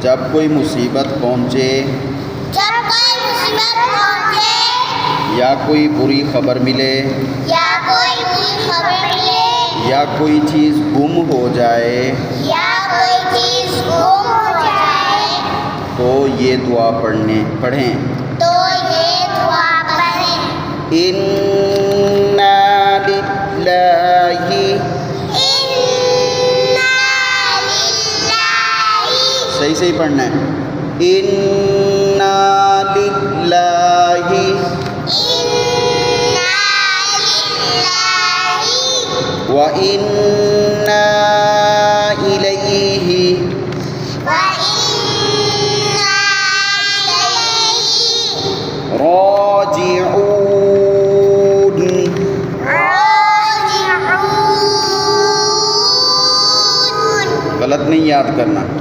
जब कोई मुसीबत पहुँचे या कोई बुरी खबर मिले या कोई चीज़ गुम हो जाए तो ये दुआ पढ़ें। इन्ना लिल्लाहि, सही सही पढ़ना है। इन्ना लिल्लाहि व इन्ना इलैहि राजिऊन। गलत नहीं याद करना।